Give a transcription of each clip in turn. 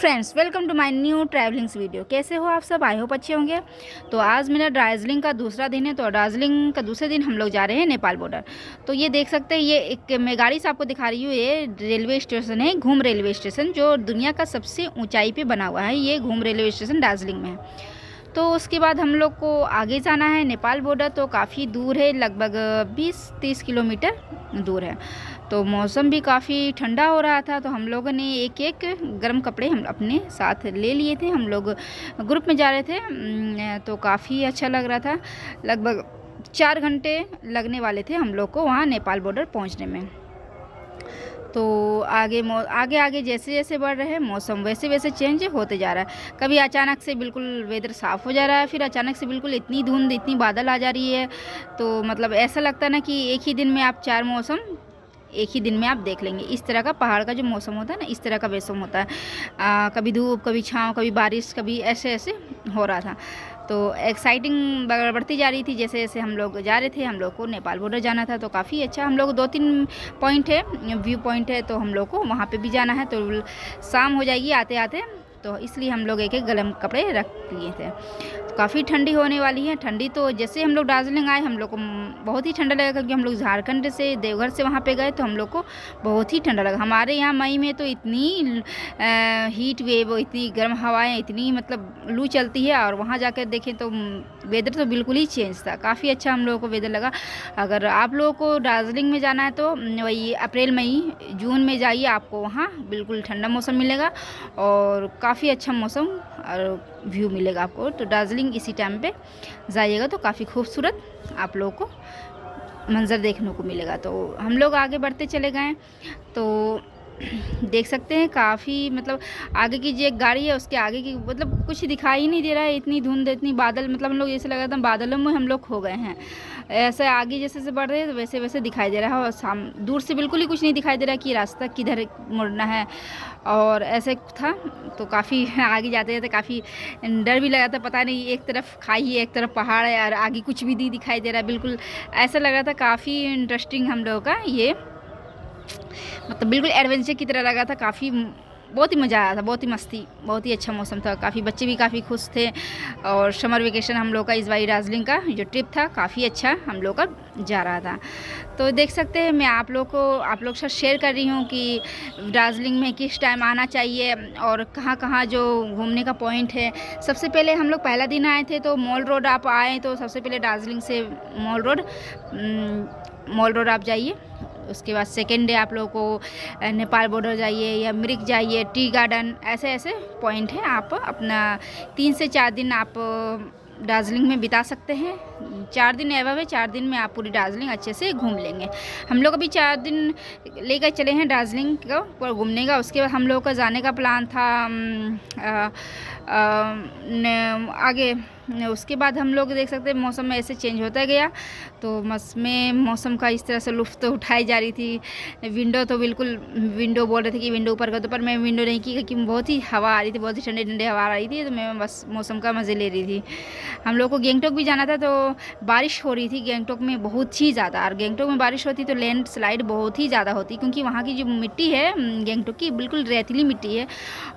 Friends, welcome to my new travellings video. कैसे हो आप सब? आई होप अच्छे होंगे। तो आज मेरा दार्जिलिंग का दूसरा दिन है। तो दार्जिलिंग का दूसरे दिन हम लोग जा रहे हैं नेपाल बॉर्डर। तो ये देख सकते हैं, ये एक मैं गाड़ी से आपको दिखा रही हूँ। ये रेलवे स्टेशन है, घूम रेलवे स्टेशन, जो दुनिया का सबसे ऊंचाई पे बना हुआ है। ये घूम रेलवे स्टेशन दार्जिलिंग में है। तो उसके बाद हम लोग को आगे जाना है नेपाल बॉर्डर। तो काफ़ी दूर है, लगभग 20-30 किलोमीटर दूर है। तो मौसम भी काफ़ी ठंडा हो रहा था। तो हम लोगों ने एक एक गर्म कपड़े हम अपने साथ ले लिए थे। हम लोग ग्रुप में जा रहे थे। तो काफ़ी अच्छा लग रहा था। लगभग 4 घंटे लगने वाले थे हम लोग को वहाँ नेपाल बॉर्डर पहुँचने में। तो आगे आगे जैसे जैसे बढ़ रहे हैं मौसम, वैसे वैसे चेंज होते जा रहा है। कभी अचानक से बिल्कुल वेदर साफ़ हो जा रहा है, फिर अचानक से बिल्कुल इतनी धुंध, इतनी बादल आ जा रही है। तो मतलब ऐसा लगता है ना कि एक ही दिन में आप 4 मौसम एक ही दिन में आप देख लेंगे। इस तरह का पहाड़ का जो मौसम होता है ना, इस तरह का मौसम होता है। कभी धूप, कभी छाँव, कभी बारिश, कभी ऐसे ऐसे हो रहा था। तो एक्साइटिंग बढ़ती जा रही थी जैसे जैसे हम लोग जा रहे थे। हम लोग को नेपाल बॉर्डर जाना था। तो काफ़ी अच्छा, हम लोग 2-3 पॉइंट है, व्यू पॉइंट है। तो हम लोग को वहाँ पे भी जाना है। तो शाम हो जाएगी आते आते। तो इसलिए हम लोग एक एक गर्म कपड़े रख लिए थे। तो काफ़ी ठंडी होने वाली है। ठंडी तो जैसे हम लोग दार्जिलिंग आए, हम लोग को बहुत ही ठंडा लगा, क्योंकि हम लोग झारखंड से, देवघर से वहाँ पे गए। तो हम लोग को बहुत ही ठंडा लगा। हमारे यहाँ मई में तो इतनी हीट वेव, इतनी गर्म हवाएं, इतनी मतलब लू चलती है। और वहाँ जाकर देखें तो वेदर तो बिल्कुल ही चेंज था। काफ़ी अच्छा हम लोगों को वेदर लगा। अगर आप लोगों को दार्जिलिंग में जाना है तो वही अप्रैल मई जून में जाइए, आपको वहाँ बिल्कुल ठंडा मौसम मिलेगा और काफ़ी अच्छा मौसम और व्यू मिलेगा आपको। तो दार्जिलिंग इसी टाइम पे जाइएगा तो काफ़ी खूबसूरत आप लोगों को मंज़र देखने को मिलेगा। तो हम लोग आगे बढ़ते चले गए। तो देख सकते हैं काफ़ी मतलब आगे की जो एक गाड़ी है, उसके आगे की मतलब कुछ दिखाई ही नहीं दे रहा है। इतनी धुंध, इतनी बादल, मतलब हम लोग ऐसे लगा था बादलों में हम लोग खो गए हैं। ऐसे आगे जैसे जैसे बढ़ रहे हैं वैसे वैसे दिखाई दे रहा है। और दूर से बिल्कुल ही कुछ नहीं दिखाई दे रहा कि रास्ता किधर मुड़ना है। और ऐसे था। तो काफ़ी आगे जाते जाते काफ़ी डर भी लगा था। पता नहीं, एक तरफ खाई है, एक तरफ पहाड़ है, और आगे कुछ भी नहीं दिखाई दे रहा। बिल्कुल ऐसा लग रहा था। काफ़ी इंटरेस्टिंग हम लोगों का ये मतलब बिल्कुल एडवेंचर की तरह लगा था। काफ़ी बहुत ही मज़ा आया था, बहुत ही मस्ती, बहुत ही अच्छा मौसम था। काफ़ी बच्चे भी काफ़ी खुश थे। और समर वेकेशन हम लोग का इस बार दार्जिलिंग का जो ट्रिप था काफ़ी अच्छा हम लोग का जा रहा था। तो देख सकते हैं, मैं आप लोग के साथ शेयर कर रही हूँ कि दार्जिलिंग में किस टाइम आना चाहिए और कहाँ कहाँ जो घूमने का पॉइंट है। सबसे पहले हम लोग पहला दिन आए थे तो मॉल रोड आप आए तो सबसे पहले दार्जिलिंग से मॉल रोड आप जाइए। उसके बाद सेकेंड डे आप लोगों को नेपाल बॉर्डर जाइए या मिरिक जाइए, टी गार्डन, ऐसे ऐसे पॉइंट हैं। आप अपना 3 से 4 दिन आप दार्जिलिंग में बिता सकते हैं। 4 दिन एवं है, 4 दिन में आप पूरी दार्जिलिंग अच्छे से घूम लेंगे। हम लोग अभी 4 दिन लेकर चले हैं दार्जिलिंग को पर घूमने का। उसके बाद हम लोग का जाने का प्लान था आगे। उसके बाद हम लोग देख सकते हैं मौसम में ऐसे चेंज होता गया। तो मौसम का इस तरह से लुत्फ़ तो उठाई जा रही थी। विंडो तो बिल्कुल, विंडो बोल रहे थे कि विंडो ऊपर कर दो, पर मैं विंडो नहीं की, क्योंकि बहुत ही हवा आ रही थी, बहुत ही ठंडी ठंडी हवा आ रही थी। तो मैं बस मौसम का मज़े ले रही थी। हम लोग को गैंगटॉक भी जाना था। तो बारिश हो रही थी गैंगटॉक में बहुत ही ज़्यादा। और गैंगटॉक में बारिश होती तो लैंड स्लाइड बहुत ही ज़्यादा होती, क्योंकि वहाँ की जो मिट्टी है गैंगटॉक की बिल्कुल रेतीली मिट्टी है।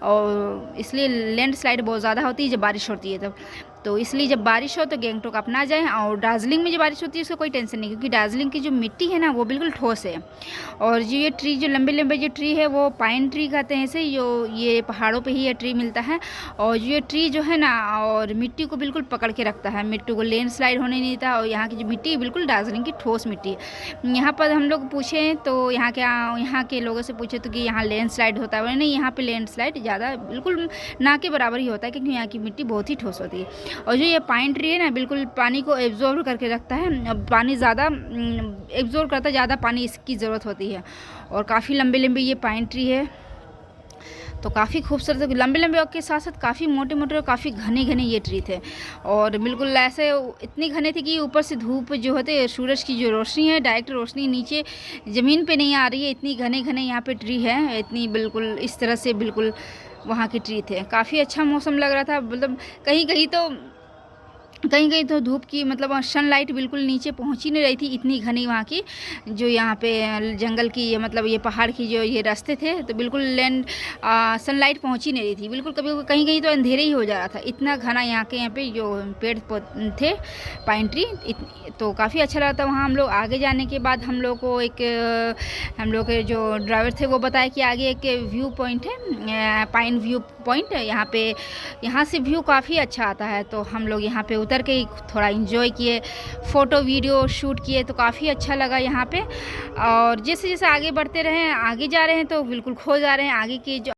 और इसलिए लैंड स्लाइड बहुत ज़्यादा होती है जब बारिश होती है तो इसलिए जब बारिश हो तो गैंगटॉक अपना जाएं। और दार्जिलिंग में जो बारिश होती है उसका कोई टेंशन नहीं, क्योंकि दार्जिलिंग की जो मिट्टी है ना वो बिल्कुल ठोस है। और जो ये ट्री, जो लंबे लंबे जो ट्री है वो पाइन ट्री कहते हैं इसे। ये पहाड़ों पे ही ये ट्री मिलता है। और ये ट्री जो है ना, और मिट्टी को बिल्कुल पकड़ के रखता है, मिट्टी को लैंड स्लाइड होने नहीं देता। और यहाँ की जो मिट्टी है बिल्कुल दार्जिलिंग की ठोस मिट्टी है। यहाँ पर हम लोग पूछे तो यहाँ के लोगों से पूछे तो कि यहाँ लैंड स्लाइड होता है। नहीं, यहाँ पर लैंड स्लाइड ज़्यादा बिल्कुल ना के बराबर ही होता है, क्योंकि यहाँ की मिट्टी बहुत ही ठोस होती है। और जो ये पाइन ट्री है ना बिल्कुल पानी को एब्जॉर्ब करके रखता है। पानी ज़्यादा एब्जॉर्ब करता है, ज़्यादा पानी इसकी ज़रूरत होती है। और काफ़ी लंबे लंबे ये पाइन ट्री है। तो काफ़ी खूबसूरत, लंबे लंबे के साथ साथ काफ़ी मोटे मोटे और काफ़ी घने घने ये ट्री थे। और बिल्कुल ऐसे इतनी घने थे कि ऊपर से धूप जो होते, सूरज की जो रोशनी है, डायरेक्ट रोशनी नीचे ज़मीन पे नहीं आ रही है। इतनी घने घने यहाँ पे ट्री है, इतनी बिल्कुल इस तरह से बिल्कुल वहाँ के ट्री थे। काफ़ी अच्छा मौसम लग रहा था। मतलब कहीं कहीं तो कहीं कहीं तो धूप की मतलब सनलाइट बिल्कुल नीचे पहुंच ही नहीं रही थी, इतनी घनी वहाँ की जो यहाँ पे जंगल की मतलब ये पहाड़ की जो ये रास्ते थे, तो बिल्कुल सनलाइट पहुंच ही नहीं रही थी बिल्कुल। कभी कहीं कहीं तो अंधेरे ही हो जा रहा था, इतना घना यहाँ पे जो पेड़ थे पाइन ट्री। तो काफ़ी अच्छा लगा था वहाँ। हम लोग आगे जाने के बाद हम लोग को एक हम लोग के जो ड्राइवर थे वो बताया कि आगे एक व्यू पॉइंट है, पाइन व्यू पॉइंट। यहाँ से व्यू काफ़ी अच्छा आता है। तो हम लोग यहाँ पे उतर के थोड़ा इन्जॉय किए, फ़ोटो वीडियो शूट किए, तो काफ़ी अच्छा लगा यहाँ पे। और जैसे जैसे आगे बढ़ते रहे, आगे जा रहे हैं तो बिल्कुल खो जा रहे हैं आगे की जो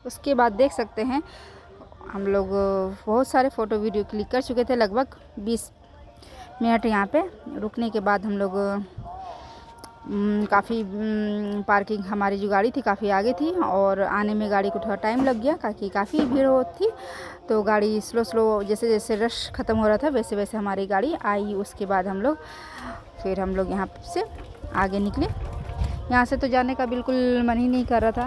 उसके बाद देख सकते हैं हम लोग बहुत सारे फ़ोटो वीडियो क्लिक कर चुके थे। लगभग 20 मिनट यहाँ पे रुकने के बाद हम लोग काफ़ी पार्किंग हमारी जो गाड़ी थी काफ़ी आगे थी और आने में गाड़ी को थोड़ा टाइम लग गया क्योंकि काफ़ी भीड़ थी। तो गाड़ी स्लो स्लो जैसे जैसे रश ख़त्म हो रहा था वैसे वैसे हमारी गाड़ी आई। उसके बाद हम लोग यहाँ से आगे निकले। यहाँ से तो जाने का बिल्कुल मन ही नहीं कर रहा था,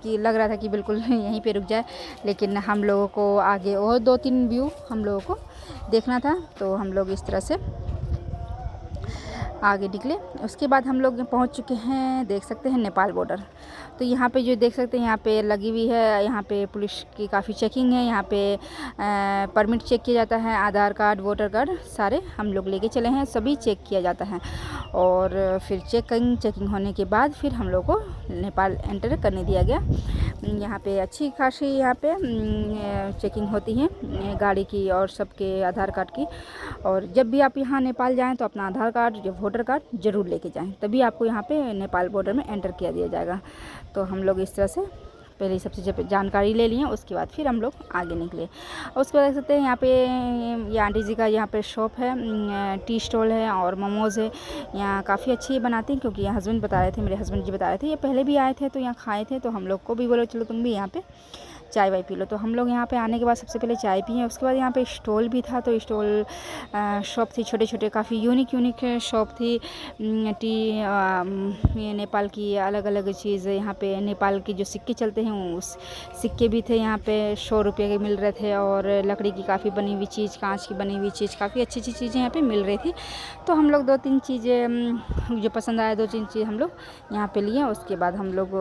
लग रहा था कि बिल्कुल यहीं पे रुक जाए, लेकिन हम लोगों को आगे और 2-3 व्यू हम लोगों को देखना था। तो हम लोग इस तरह से आगे निकले। उसके बाद हम लोग पहुंच चुके हैं, देख सकते हैं नेपाल बॉर्डर। तो यहाँ पे जो देख सकते हैं यहाँ पे लगी हुई है, यहाँ पे पुलिस की काफ़ी चेकिंग है। यहाँ पे परमिट चेक किया जाता है, आधार कार्ड वोटर कार्ड सारे हम लोग लेके चले हैं, सभी चेक किया जाता है। और फिर चेकिंग होने के बाद फिर हम लोग को नेपाल एंटर करने दिया गया। यहाँ पे अच्छी खासी यहाँ पे चेकिंग होती है गाड़ी की और सबके आधार कार्ड की। और जब भी आप यहाँ नेपाल जाएं तो अपना आधार कार्ड जो वोटर कार्ड ज़रूर लेके जाएं, तभी आपको यहाँ पे नेपाल बॉर्डर में एंटर किया दिया जाएगा। तो हम लोग इस तरह से पहले सबसे जब जानकारी ले लिए, उसके बाद फिर हम लोग आगे निकले। और उसके बाद देख सकते हैं यहाँ पे ये आंटी जी का यहाँ पे शॉप है, टी स्टॉल है और मोमोज़ है। यहाँ काफ़ी अच्छी बनाती हैं, क्योंकि हस्बैंड बता रहे थे, मेरे हस्बैंड जी बता रहे थे, ये पहले भी आए थे तो यहाँ खाए थे। तो हम लोग को भी बोलो चलो तुम भी यहाँ पे चाय वाय पी लो। तो हम लोग यहाँ पे आने के बाद सबसे पहले चाय पिए। उसके बाद यहाँ पे स्टॉल भी था, तो स्टॉल शॉप थी छोटे छोटे, काफ़ी यूनिक शॉप थी। टी ये नेपाल की अलग अलग चीज़, यहाँ पे नेपाल के जो सिक्के चलते हैं उस सिक्के भी थे यहाँ पे, 100 रुपये के मिल रहे थे। और लकड़ी की काफ़ी बनी हुई चीज़, कांच की बनी हुई चीज़, काफ़ी अच्छी अच्छी चीज़ें यहाँ पे मिल रही थी। तो हम लोग 2-3 चीज़ें जो पसंद आया, 2-3 चीज़ हम लोग यहाँ पे लिए। उसके बाद हम लोग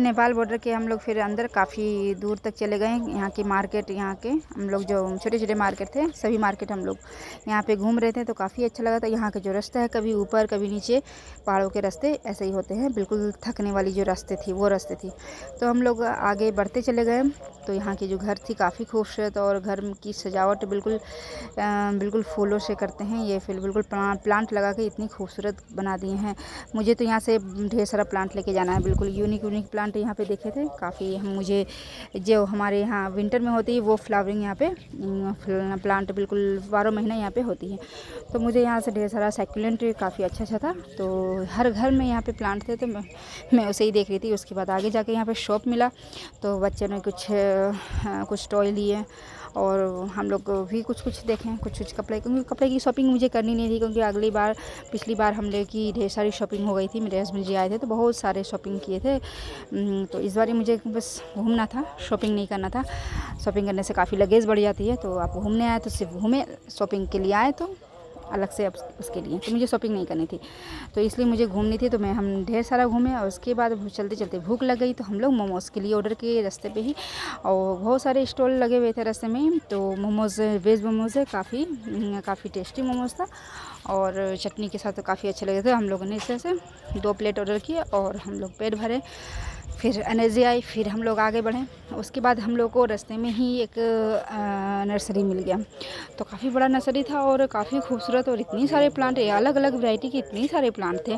नेपाल बॉर्डर के हम लोग फिर अंदर काफ़ी दूर तक चले गए। यहाँ की मार्केट, यहाँ के हम लोग जो छोटे छोटे मार्केट थे सभी मार्केट हम लोग यहाँ पे घूम रहे थे, तो काफ़ी अच्छा लगा था। यहाँ के जो रास्ता है कभी ऊपर कभी नीचे, पहाड़ों के रास्ते ऐसे ही होते हैं, बिल्कुल थकने वाली जो रास्ते थी वो रास्ते थी। तो हम लोग आगे बढ़ते चले गए। तो यहाँ की जो घर थी काफ़ी खूबसूरत, और घर की सजावट बिल्कुल फूलों से करते हैं ये, फिर बिल्कुल प्लांट लगा के इतनी खूबसूरत बना दिए हैं। मुझे तो यहाँ से ढेर सारा प्लांट लेके जाना है, बिल्कुल यूनिक प्लांट यहाँ पे देखे थे काफ़ी। मुझे जो हमारे यहाँ विंटर में होती है वो फ्लावरिंग यहाँ पे प्लांट बिल्कुल 12 महीने यहाँ पे होती है। तो मुझे यहाँ से ढेर सारा सैकुलेंट काफ़ी अच्छा था। तो हर घर में यहाँ पे प्लांट थे, तो मैं उसे ही देख रही थी। उसके बाद आगे जाके यहाँ पे शॉप मिला, तो बच्चों ने कुछ टॉय लिए, और हम लोग भी कुछ देखें, कुछ कपड़े, क्योंकि कपड़े की शॉपिंग मुझे करनी नहीं थी, क्योंकि पिछली बार हम लोग की ढेर सारी शॉपिंग हो गई थी। मेरे हस्बैंड जी आए थे तो बहुत सारे शॉपिंग किए थे। तो इस बार मुझे बस घूमना था, शॉपिंग नहीं करना था। शॉपिंग करने से काफ़ी लगेज बढ़ जाती है, तो आप घूमने आए तो सिर्फ घूमे, शॉपिंग के लिए आए तो अलग से उसके लिए, तो मुझे शॉपिंग नहीं करनी थी, तो इसलिए मुझे घूमनी थी। तो हम ढेर सारा घूमे, और उसके बाद चलते चलते भूख लग गई, तो हम लोग मोमोज़ के लिए ऑर्डर किए रास्ते पे ही। और बहुत सारे स्टॉल लगे हुए थे रास्ते में, तो मोमोज़, वेज मोमोज़ है, काफ़ी टेस्टी मोमोज़ था, और चटनी के साथ तो काफ़ी अच्छे लगे थे। हम लोगों ने इस तरह से 2 प्लेट ऑर्डर किए, और हम लोग पेट भरे, फिर एनर्जी आई, फिर हम लोग आगे बढ़े। उसके बाद हम लोग को रास्ते में ही एक नर्सरी मिल गया, तो काफ़ी बड़ा नर्सरी था और काफ़ी खूबसूरत, और इतनी सारे प्लांट, अलग अलग वैरायटी के इतनी सारे प्लांट थे।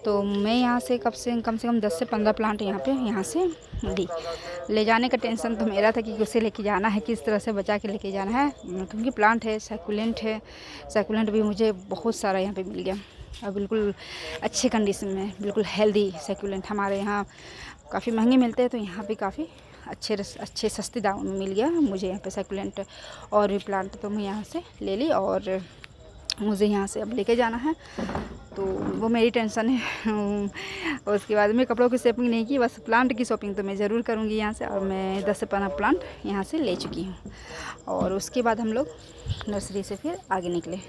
तो मैं यहाँ से कम से कम 10 से 15 प्लांट यहाँ से ली। ले जाने का टेंशन तो मेरा था कि उसे लेके जाना है, किस तरह से बचा के लेके जाना है, क्योंकि प्लांट है, सैकुलेंट भी मुझे बहुत सारा यहाँ पे मिल गया, और बिल्कुल अच्छे कंडीशन में, बिल्कुल हेल्दी सैकुलेंट। हमारे यहाँ काफ़ी महंगे मिलते हैं, तो यहाँ पे काफ़ी अच्छे सस्ते दामों में मिल गया मुझे यहाँ पे सैकुलेंट और भी प्लांट। तो मैं यहाँ से ले ली, और मुझे यहाँ से अब लेके जाना है, तो वो मेरी टेंशन है। उसके बाद मैं कपड़ों की शॉपिंग नहीं की, बस प्लांट की शॉपिंग तो मैं ज़रूर करूँगी यहाँ से, और मैं 10 से 15 प्लांट यहाँ से ले चुकी हूँ। और उसके बाद हम लोग नर्सरी से फिर आगे निकले।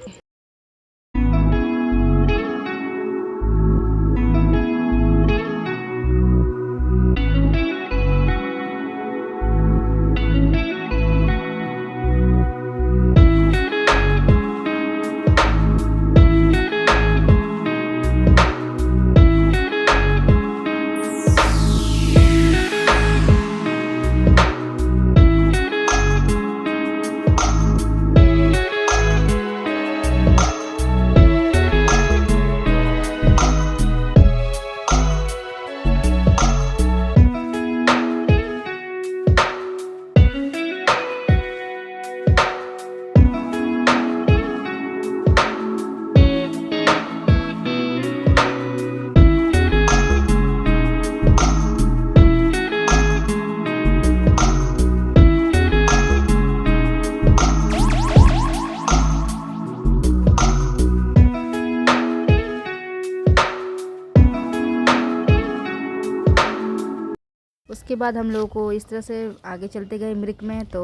उसके बाद हम लोगों को इस तरह से आगे चलते गए मिरिक में। तो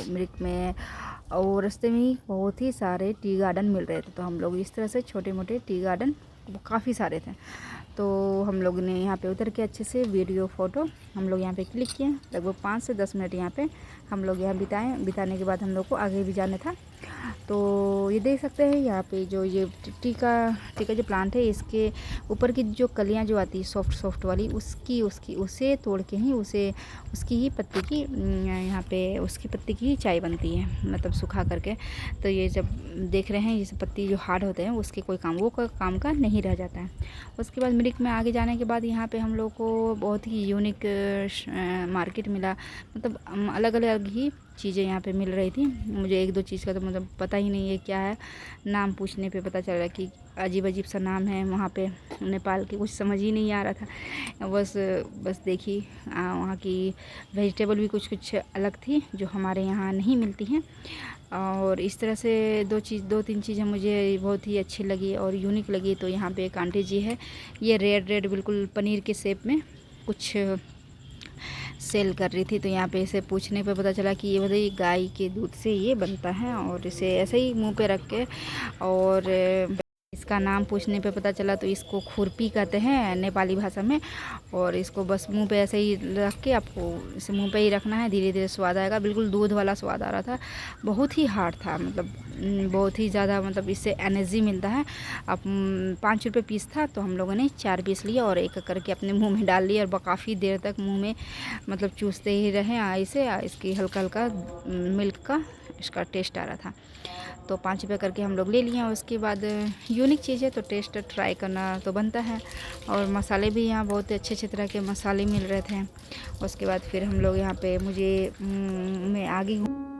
मिरिक में और रास्ते में ही बहुत ही सारे टी गार्डन मिल रहे थे, तो हम लोग इस तरह से छोटे मोटे टी गार्डन काफ़ी सारे थे, तो हम लोग ने यहाँ पे उतर के अच्छे से वीडियो फ़ोटो हम लोग यहाँ पे क्लिक किए। लगभग 5 से 10 मिनट यहाँ पे हम लोग यहाँ बिताने के बाद हम लोग को आगे भी जाना था। तो ये देख सकते हैं यहाँ पे जो ये टी का जो प्लांट है, इसके ऊपर की जो कलियाँ जो आती है सॉफ्ट वाली, उसे तोड़ के ही उसकी ही पत्ती की यहाँ पे उसकी पत्ती की ही चाय बनती है, मतलब सुखा करके। तो ये जब देख रहे हैं, ये सब पत्ती जो हार्ड होते हैं उसके कोई काम का नहीं रह जाता है। उसके बाद मिरिक में आगे जाने के बाद यहाँ पे हम लोग को बहुत ही यूनिक मार्केट मिला, मतलब अलग अलग ही चीज़ें यहाँ पे मिल रही थी। मुझे 1-2 चीज़ का तो मतलब पता ही नहीं है क्या है, नाम पूछने पे पता चल रहा है कि अजीब सा नाम है वहाँ पे नेपाल के, कुछ समझ ही नहीं आ रहा था। बस देखी वहाँ की वेजिटेबल भी कुछ अलग थी जो हमारे यहाँ नहीं मिलती हैं। और इस तरह से 2-3 चीज़ें मुझे बहुत ही अच्छी लगी और यूनिक लगी। तो यहाँ पे एक आंटी जी है, ये रेड बिल्कुल पनीर के शेप में कुछ सेल कर रही थी। तो यहाँ पे इसे पूछने पे पता चला कि ये बताइए गाय के दूध से ये बनता है, और इसे ऐसे ही मुंह पे रख के और इसका नाम पूछने पे पता चला तो इसको खुरपी कहते हैं नेपाली भाषा में। और इसको बस मुंह पे ऐसे ही रख के आपको इसे मुंह पे ही रखना है, धीरे धीरे स्वाद आएगा। बिल्कुल दूध वाला स्वाद आ रहा था, बहुत ही हार्ड था, मतलब बहुत ही ज़्यादा, मतलब इससे एनर्जी मिलता है। अब 5 रुपये पीस था तो हम लोगों ने 4 पीस लिए और एक करके अपने मुंह में डाल लिए और काफ़ी देर तक मुंह में मतलब चूसते ही रहे इसे। इसकी हल्का हल्का मिल्क का इसका टेस्ट आ रहा था। तो 5 रुपये करके हम लोग ले लिए। उसके बाद यूनिक चीज़ है तो टेस्ट ट्राई करना तो बनता है। और मसाले भी यहाँ बहुत अच्छे अच्छे तरह के मसाले मिल रहे थे। उसके बाद फिर हम लोग यहाँ पे मैं आ गई हूँ।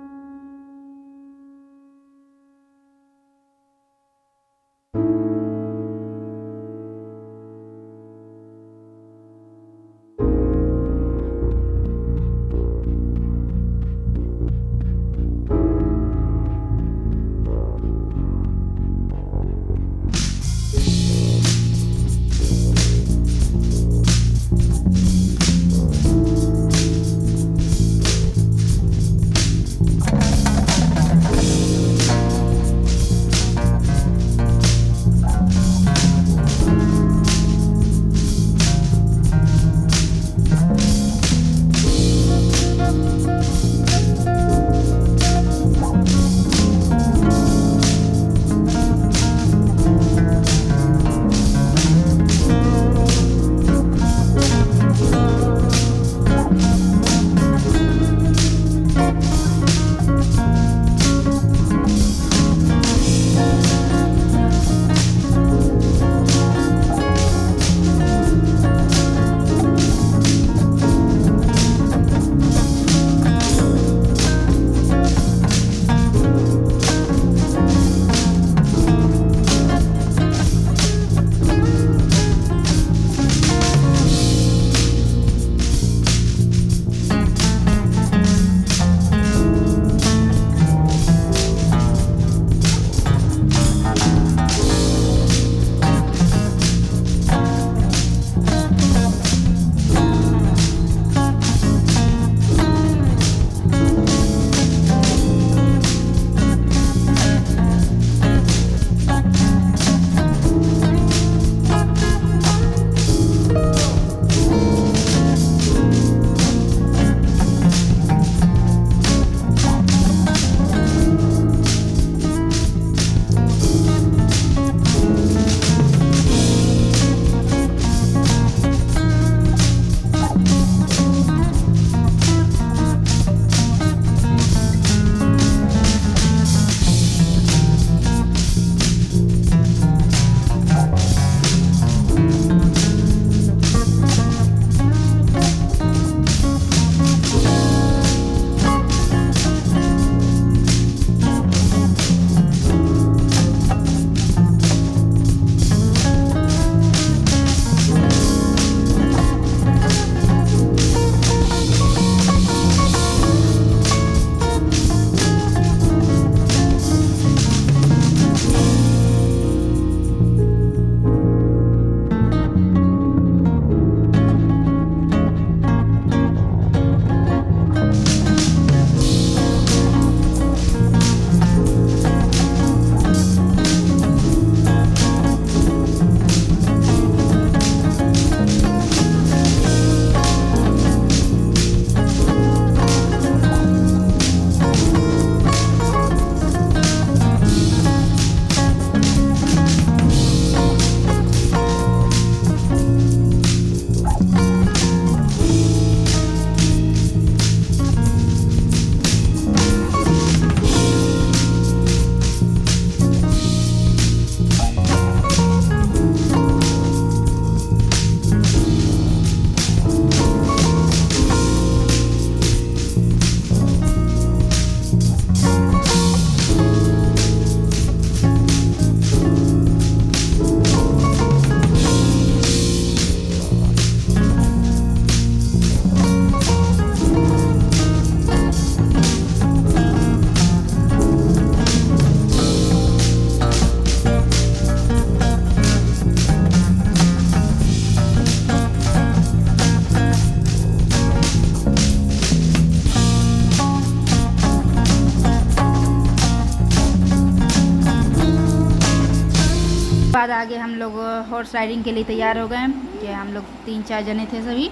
लोग हॉर्स राइडिंग के लिए तैयार हो गए हैं कि हम लोग 3-4 जने थे सभी,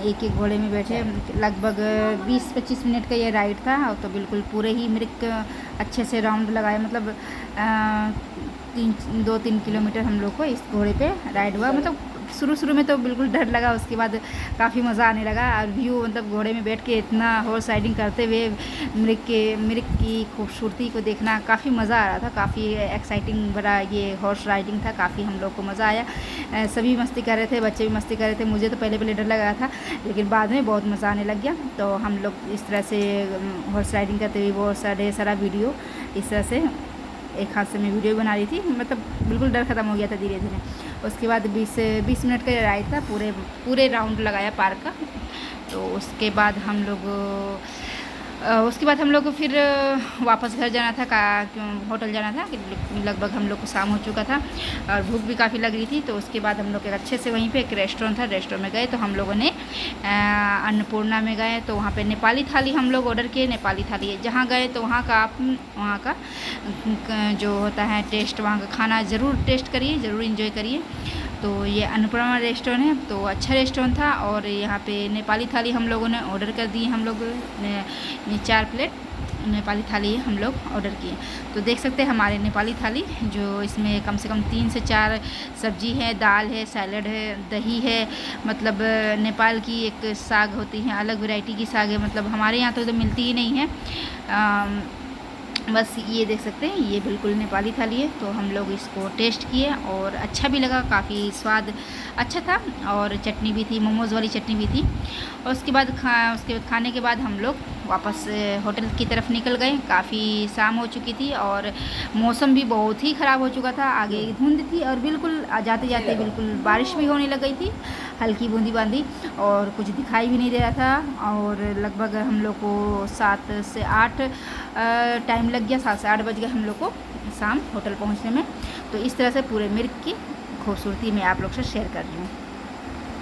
एक एक घोड़े में बैठे। लगभग 20-25 मिनट का ये राइड था, तो बिल्कुल पूरे ही मृग अच्छे से राउंड लगाए, मतलब 2-3 किलोमीटर हम लोग को इस घोड़े पे राइड हुआ। मतलब शुरू में तो बिल्कुल डर लगा, उसके बाद काफ़ी मज़ा आने लगा। और व्यू मतलब घोड़े में बैठ के इतना हॉर्स राइडिंग करते हुए मृग की खूबसूरती को देखना काफ़ी मज़ा आ रहा था। काफ़ी एक्साइटिंग भरा ये हॉर्स राइडिंग था, काफ़ी हम लोग को मज़ा आया। सभी मस्ती कर रहे थे, बच्चे भी मस्ती कर रहे थे। मुझे तो पहले डर लगा था, लेकिन बाद में बहुत मज़ा आने लग गया। तो हम लोग इस तरह से हॉर्स राइडिंग करते हुए बहुत सारा वीडियो इस तरह से एक हाथ से मैं वीडियो बना रही थी। मतलब बिल्कुल डर ख़त्म हो गया था धीरे धीरे। उसके बाद 20 मिनट का राइड था, पूरे राउंड लगाया पार्क का। तो उसके बाद हम लोग फिर वापस घर जाना था, होटल जाना था। लगभग हम लोग को शाम हो चुका था और भूख भी काफ़ी लग रही थी। तो उसके बाद हम लोग एक अच्छे से वहीं पे एक रेस्टोरेंट था, रेस्टोरेंट में गए। तो हम लोगों ने अन्नपूर्णा में गए, तो वहाँ पे नेपाली थाली हम लोग ऑर्डर किए। नेपाली थाली जहाँ गए तो वहाँ का जो होता है टेस्ट, वहाँ का खाना ज़रूर टेस्ट करिए, ज़रूर इंजॉय करिए। तो ये अन्नपूर्णा रेस्टोरेंट है, तो अच्छा रेस्टोरेंट था। और यहाँ पे नेपाली थाली हम लोगों ने ऑर्डर कर दी। हम लोग ने 4 प्लेट नेपाली थाली हम लोग ऑर्डर किए। तो देख सकते हैं हमारे नेपाली थाली, जो इसमें कम से कम 3 से 4 सब्जी है, दाल है, सैलड है, दही है। मतलब नेपाल की एक साग होती है, अलग वैरायटी की साग है, मतलब हमारे यहाँ तो मिलती ही नहीं है। बस ये देख सकते हैं, ये बिल्कुल नेपाली थाली है। तो हम लोग इसको टेस्ट किए और अच्छा भी लगा, काफ़ी स्वाद अच्छा था। और चटनी भी थी, मोमोज़ वाली चटनी भी थी। और उसके बाद खाने के बाद हम लोग वापस होटल की तरफ निकल गए। काफ़ी शाम हो चुकी थी और मौसम भी बहुत ही ख़राब हो चुका था। आगे धुंध थी और बिल्कुल जाते जाते बिल्कुल बारिश भी होने लग गई थी, हल्की बूंदी बांदी, और कुछ दिखाई भी नहीं दे रहा था। और लगभग हम लोग को 7 से 8 टाइम लग गया, 7 से 8 बज गए हम लोग को शाम होटल पहुंचने में। तो इस तरह से पूरे मिर्ग की खूबसूरती मैं आप लोग से शेयर कर रही हूँ।